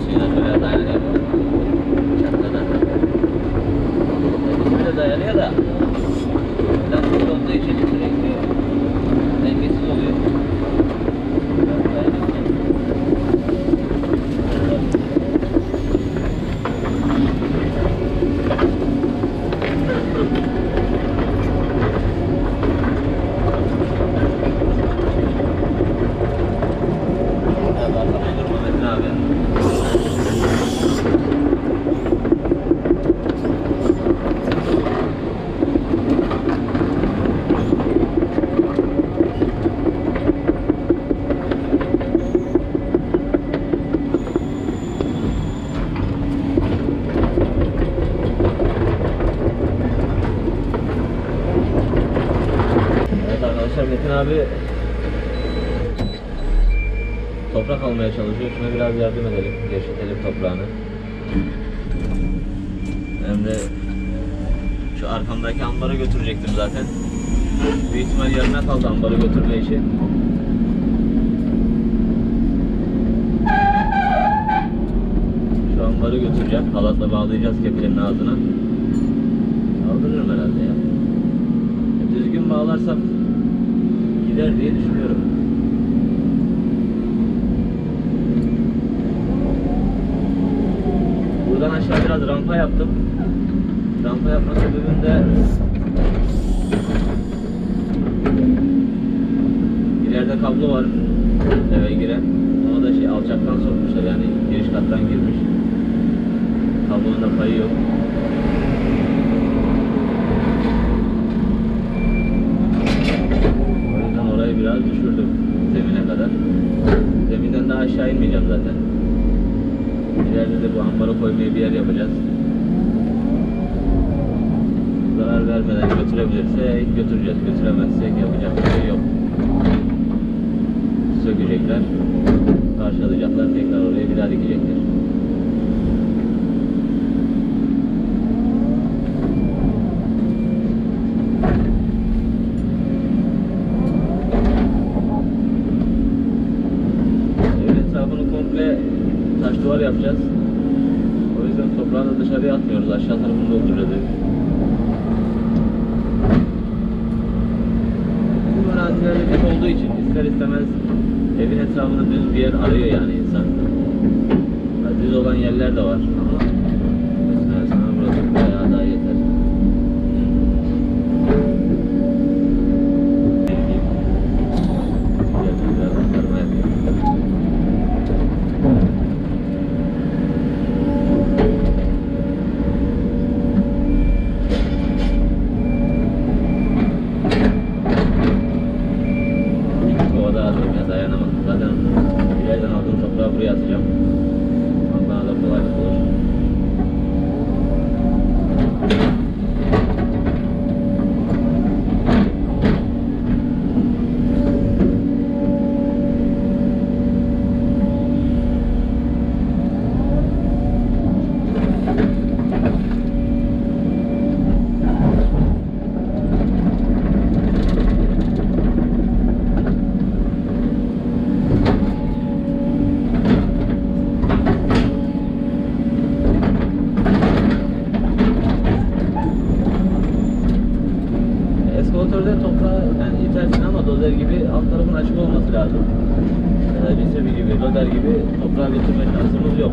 suyuna şöyle dayanıyor. Çatıda. Şöyle dayanıyor da lastik olduğu için sürekli dengesiz oluyor. Biraz dayanıyor. Metin abi toprak almaya çalışıyor. Şuna biraz yardım edelim. Gevşetelim toprağını. Hem de şu arkamdaki ambara götürecektim zaten. Büyük ihtimal yarına kaldı ambarı götürme işi. Şu ambarı götüreceğim. Halatla bağlayacağız kepilenin ağzına. Kaldırırım herhalde ya. Düzgün bağlarsam gider diye düşünüyorum. Buradan aşağı biraz rampa yaptım. Rampa yapma sebebim de ileride kablo var eve giren. Ona da alçaktan sokmuşlar, yani giriş kattan girmiş. Kablonun da payı yok. Biraz düşürdüm zemine kadar. Zeminden daha aşağı inmeyeceğim zaten. İleride de bu ambara koymayı bir yer yapacağız. Zarar vermeden götürebilirsek götüreceğiz. Götüremezsek yapacak bir şey yok. Sökecekler, parçalayacaklar, tekrar oraya bir daha dikecekler. Taş duvar yapacağız. O yüzden toprağı da dışarıya atmıyoruz. Aşağı tarafını dolduracağız. Bu araziler dik olduğu için ister istemez evin etrafında düz bir yer arıyor yani insan. Düz olan yerler de var ama mesela sana burası bayağı daha yeter. Buraya atacağım. Bana da kolaylık olur. Motorda toprağı yani itersin ama dozer gibi alt tarafın açık olması lazım. Bisebi gibi, loder gibi toprağa götürme şansımız yok.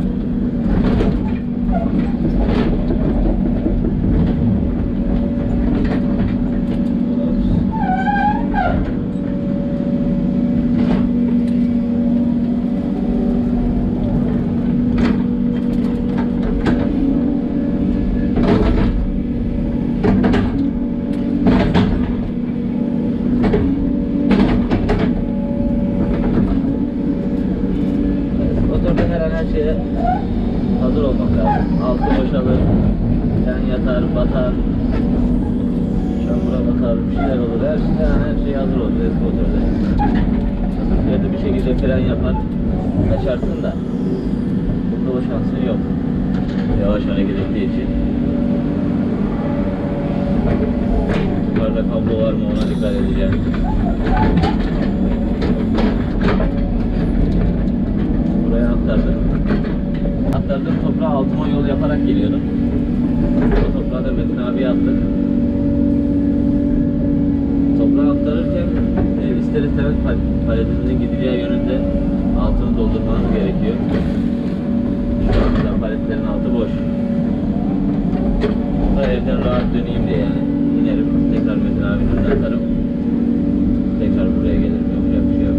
Her şeye hazır olmak lazım. Altı boşalır, yan yatar, batar, çamura batar, bir şeyler olur. Her şey hazır olur eski motorda. Yerde bir şekilde fren yapar, kaçarsın da bunda o şansın yok. Yavaş hareket ettiği için. Yukarıda kablo var mı ona dikkat edeceğim. Buraya aktardım. alarak geliyordum. O toprağı da Metin abiye attık. Toprağı aktarırken ister istemez paletinizin gideceği yönünde altını doldurmanız gerekiyor. Şu anda paletlerin altı boş. Burada evden rahat döneyim diye yani inerim. Tekrar Metin abinin atarım. Tekrar buraya gelirim. Yapacak bir şey yok.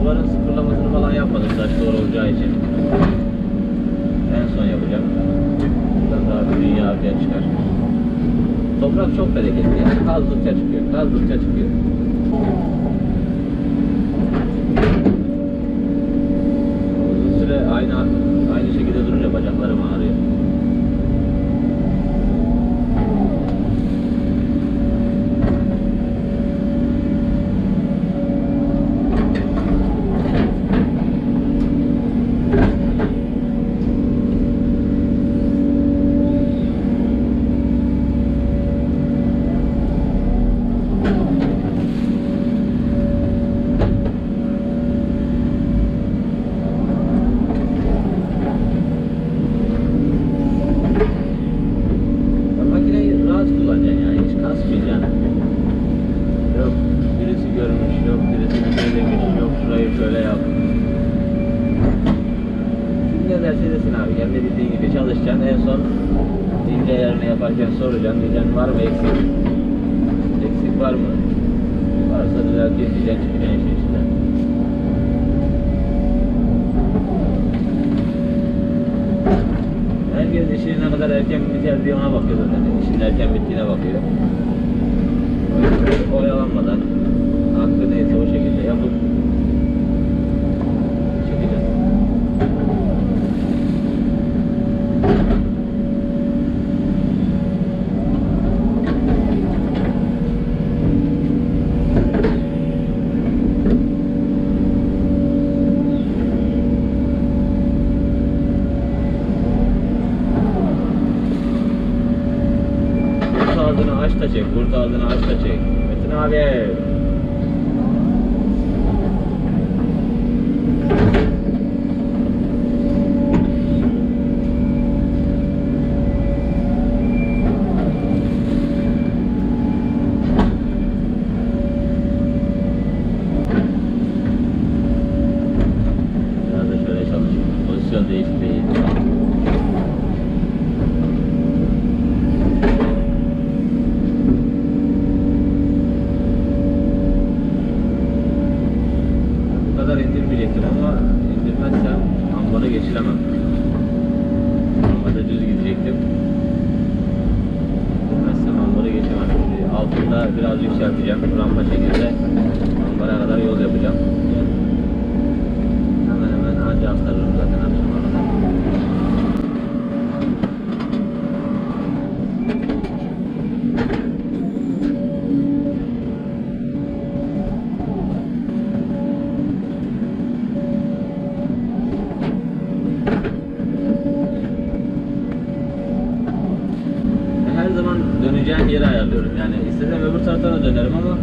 Duvarın sıfırlamasını falan yapmadım. Taş doğru olacağı için. En son yapacağım. Buradan daha bir dünya ortaya çıkar. Toprak çok bereketli yani. Kazdıkça çıkıyor. Kazdıkça çıkıyor. Uzun süre aynı şekilde durunca bacaklarım ağrıyor. Soracaksın, diyeceksin var mı eksik? Eksik var mı? Varsa düzelteyim diyeceksin, çıkacaksın işin içinden. Herkes işinin ne kadar erken biter diye ona bakıyor zaten. İşin erken bittiğine bakıyor. Oyalanmadan hakkı neyse o şekilde yapıp çıkacağız. Kurt ağzını aç da çek. Metin abi. Biraz da şöyle çalışayım. Pozisyon değişti. Ama indirmezsem ambara geçilemem. Normalde düz gidecektim. İndirmezsem ambara geçemem. Altında biraz yükselteceğim. Rampa şekilde ambara kadar yol yapacağım. Hemen hemen anca aktarırım zaten akşama kadar. Döneceğim yeri ayarlıyorum. Yani istediğim öbür tarafa da dönerim ama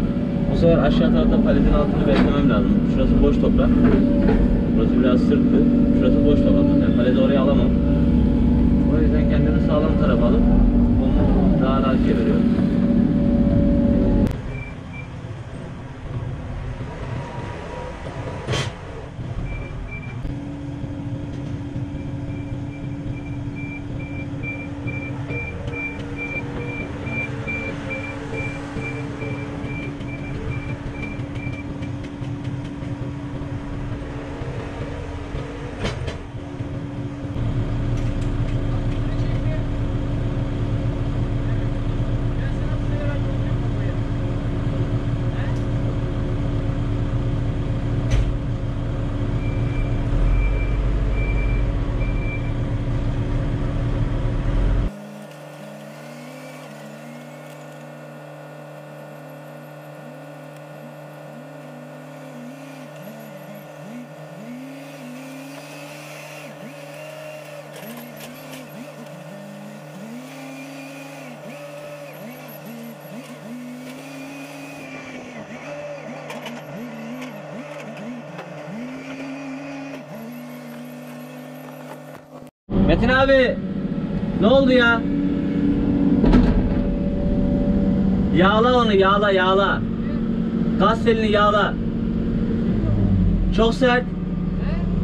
bu sefer aşağı tarafta paletin altını beklemem lazım. Şurası boş toprak. Burası biraz sırtlı. Şurası boş toprak. Yani paleti oraya alamam. O yüzden kendimi sağlam tarafa alıp bunu daha rahat çeviriyorum. Metin abi, ne oldu ya? Yağla onu, yağla, yağla. Gaz telini yağla. Çok sert.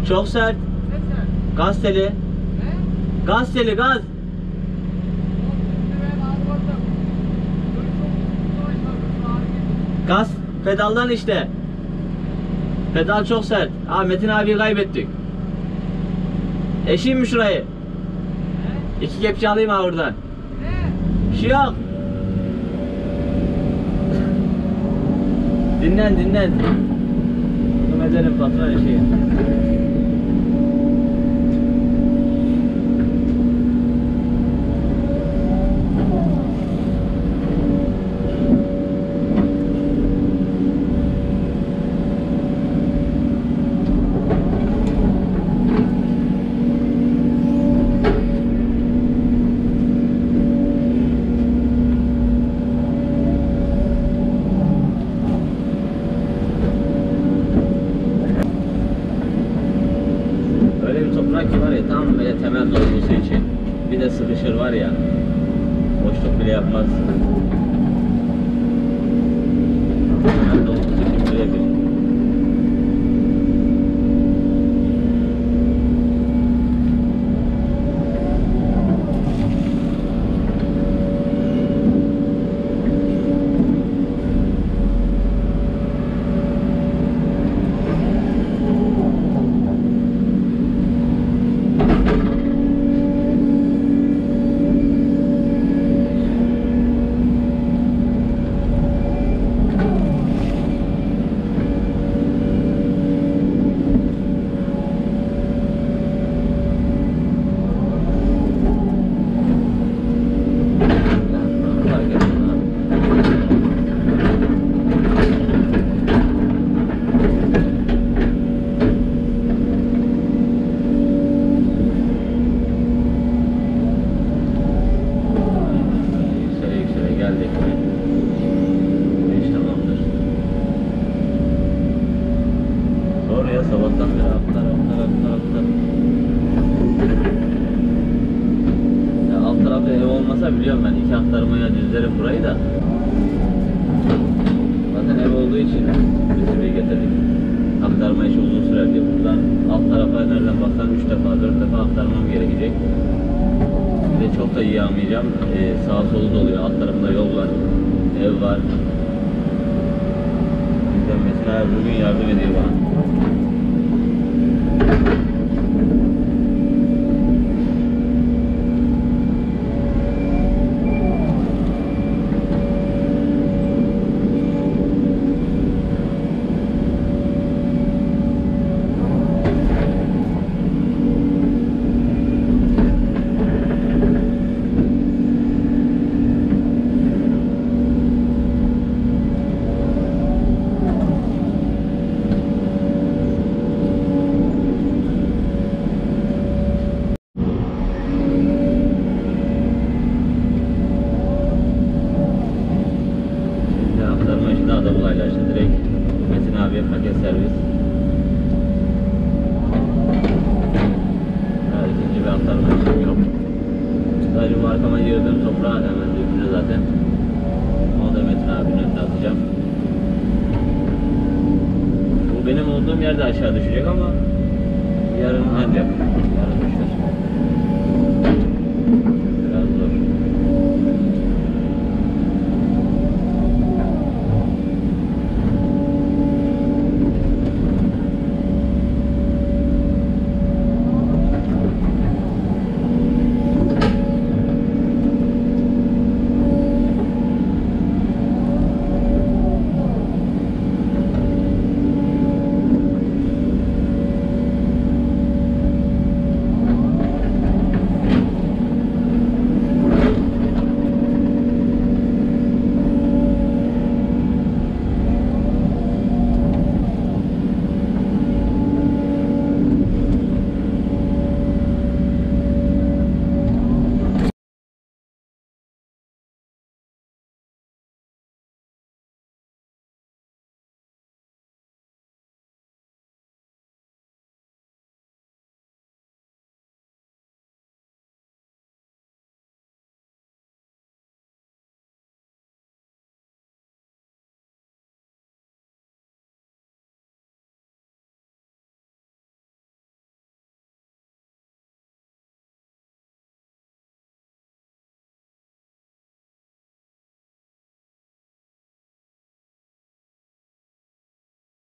Çok sert. Gaz teli. Gaz teli, gaz. Gaz pedaldan işte. Pedal çok sert. Metin abiyi kaybettik. Eşeyim mi şurayı? 2 kepçe alayım ha oradan. Bir şey yok. Dinlen, dinlen. Bunu ederim patron eşeği. Tam böyle temel dolgusu için. Bir de sıkışır var ya. Boşluk bile yapmaz. Temel dolgusu için birebir. Sabahtan beri atlar. Ya alt tarafta ev olmasa biliyorum ben 2 aktarmaya düzlerim burayı da. Zaten ev olduğu için bir sürüyü getirdik. Aktarma işi uzun sürer diye. Buradan alt tarafa nereden baksan 3 defa 4 defa aktarmam gerekecek. Bir de çok da yiyemeyeceğim. Sağa solu doluyor. Alt tarafında yol var. Ev var. Bizden mesela bugün yardım ediyor bana. Daha da kolaylaştı. Direkt Metin abiye paket servis. Evet, ikinci bir aktarma işlemi yok. Sadece bu arkama yığdığım toprağı hemen dökülür zaten. Onu da Metin abinin önüne atacağım. Bu benim olduğum yerde aşağı düşecek ama yarın ancak. Yarın düşer.